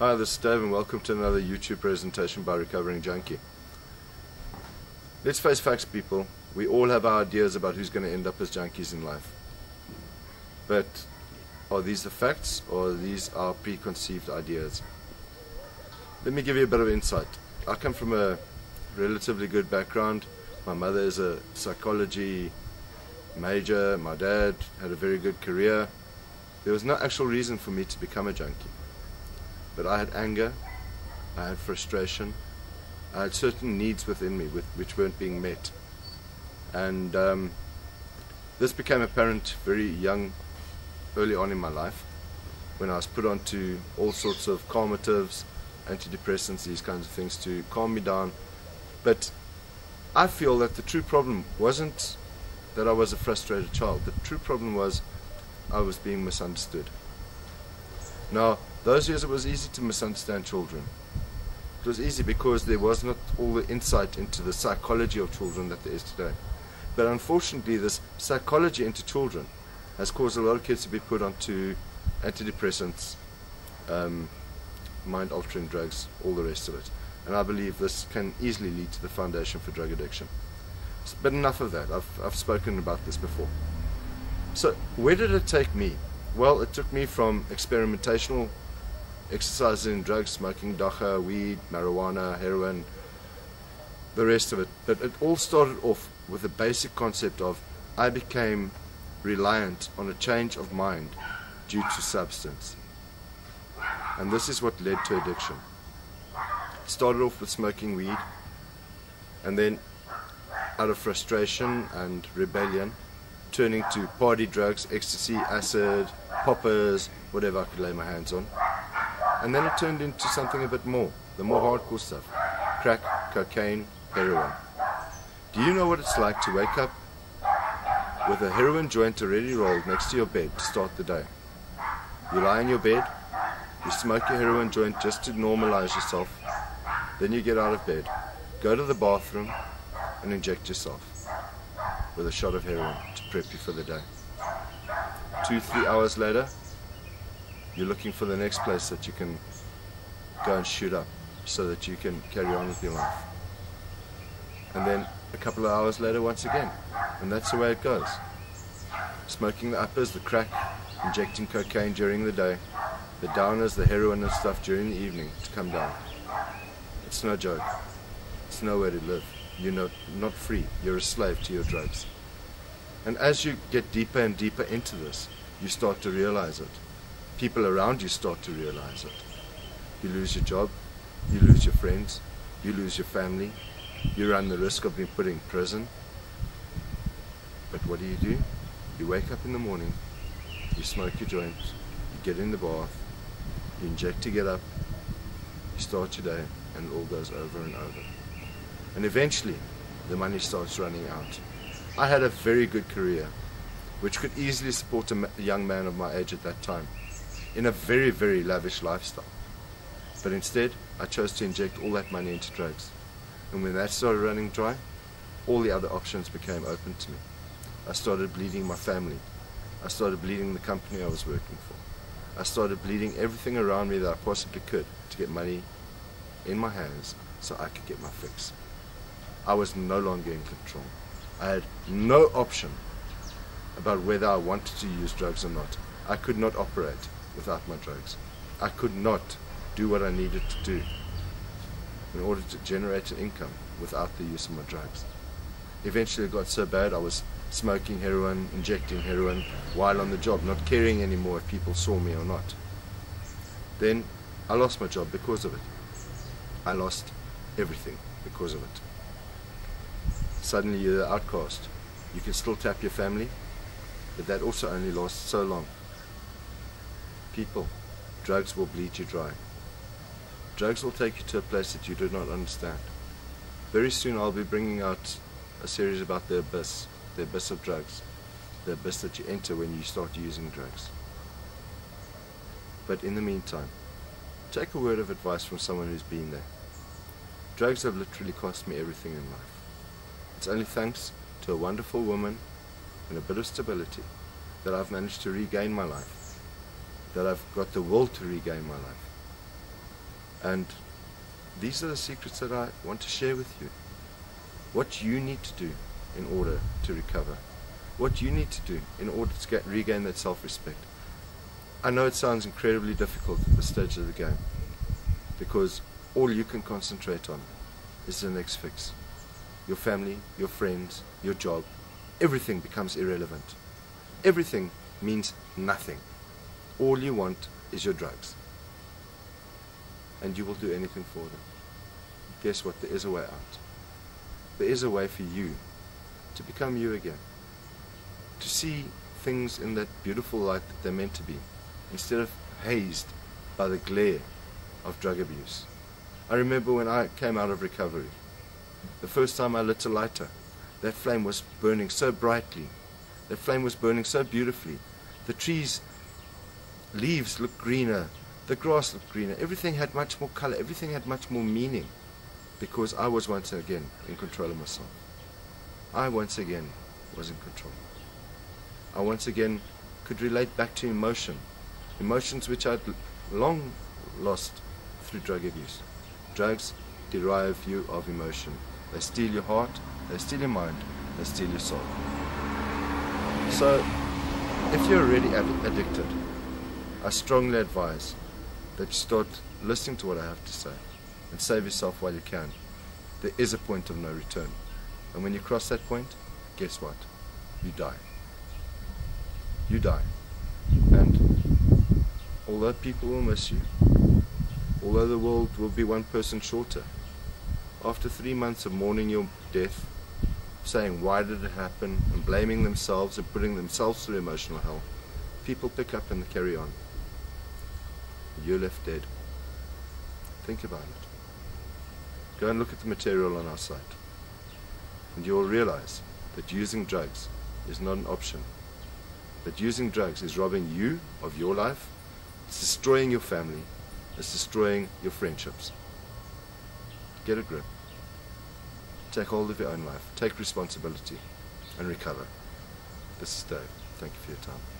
Hi, this is Dave and welcome to another YouTube presentation by Recovering Junkie. Let's face facts, people. We all have our ideas about who's going to end up as junkies in life. But are these the facts or are these our preconceived ideas? Let me give you a bit of insight. I come from a relatively good background. My mother is a psychology major. My dad had a very good career. There was no actual reason for me to become a junkie. But I had anger, I had frustration, I had certain needs within me which weren't being met. And this became apparent very young, early on in my life, when I was put onto all sorts of calmatives, antidepressants, these kinds of things to calm me down. But I feel that the true problem wasn't that I was a frustrated child. The true problem was I was being misunderstood. Now, those years it was easy to misunderstand children. It was easy because there was not all the insight into the psychology of children that there is today. But unfortunately, this psychology into children has caused a lot of kids to be put onto antidepressants, mind-altering drugs, all the rest of it. And I believe this can easily lead to the foundation for drug addiction. But enough of that. I've spoken about this before. So where did it take me? Well, it took me from experimentational exercises in drugs, smoking dacha, weed, marijuana, heroin, the rest of it. But it all started off with the basic concept of I became reliant on a change of mind due to substance. And this is what led to addiction. It started off with smoking weed, and then out of frustration and rebellion, turning to party drugs, ecstasy, acid, poppers, whatever I could lay my hands on. And then it turned into something a bit more, the more hardcore stuff. Crack, cocaine, heroin. Do you know what it's like to wake up with a heroin joint already rolled next to your bed to start the day? You lie in your bed, you smoke your heroin joint just to normalize yourself, then you get out of bed, go to the bathroom and inject yourself with a shot of heroin to prep you for the day. 2-3 hours later, you're looking for the next place that you can go and shoot up so that you can carry on with your life. And then a couple of hours later once again, and that's the way it goes. Smoking the uppers, the crack, injecting cocaine during the day, the downers, the heroin and stuff during the evening to come down. It's no joke. It's no way to live. You're not free. You're a slave to your drugs. And as you get deeper and deeper into this, you start to realize it. People around you start to realize it. You lose your job, you lose your friends, you lose your family, you run the risk of being put in prison. But what do? You wake up in the morning, you smoke your joint, you get in the bath, you inject to get up, you start your day, and it all goes over and over. And eventually, the money starts running out. I had a very good career, which could easily support a young man of my age at that time, in a very, very lavish lifestyle. But instead, I chose to inject all that money into drugs. And when that started running dry, all the other options became open to me. I started bleeding my family. I started bleeding the company I was working for. I started bleeding everything around me that I possibly could to get money in my hands so I could get my fix. I was no longer in control. I had no option about whether I wanted to use drugs or not. I could not operate without my drugs. I could not do what I needed to do in order to generate an income without the use of my drugs. Eventually it got so bad I was smoking heroin, injecting heroin while on the job, not caring anymore if people saw me or not. Then I lost my job because of it. I lost everything because of it. Suddenly you're the outcast. You can still tap your family, but that also only lasts so long. People, drugs will bleed you dry. Drugs will take you to a place that you do not understand. Very soon I'll be bringing out a series about the abyss of drugs, the abyss that you enter when you start using drugs. But in the meantime, take a word of advice from someone who's been there. Drugs have literally cost me everything in life. It's only thanks to a wonderful woman and a bit of stability that I've managed to regain my life, that I've got the will to regain my life. And these are the secrets that I want to share with you. What you need to do in order to recover. What you need to do in order to regain that self-respect. I know it sounds incredibly difficult at this stage of the game, because all you can concentrate on is the next fix. Your family, your friends, your job, everything becomes irrelevant. Everything means nothing. All you want is your drugs. And you will do anything for them. Guess what? There is a way out. There is a way for you to become you again. To see things in that beautiful light that they're meant to be, instead of hazed by the glare of drug abuse. I remember when I came out of recovery, the first time I lit a lighter, that flame was burning so brightly. That flame was burning so beautifully. The trees' leaves looked greener. The grass looked greener. Everything had much more color. Everything had much more meaning, because I was once again in control of myself. I once again was in control. I once again could relate back to emotion. Emotions which I'd long lost through drug abuse. Drugs derive you of emotion. They steal your heart, they steal your mind, they steal your soul. So, if you're already addicted, I strongly advise that you start listening to what I have to say and save yourself while you can. There is a point of no return. And when you cross that point, guess what? You die. You die. And although people will miss you, although the world will be one person shorter, after 3 months of mourning your death, saying why did it happen, and blaming themselves and putting themselves through emotional hell, people pick up and they carry on. You're left dead. Think about it. Go and look at the material on our site, and you will realize that using drugs is not an option. That using drugs is robbing you of your life, it's destroying your family, it's destroying your friendships. Get a grip. Take hold of your own life. Take responsibility and recover. This is Dave. Thank you for your time.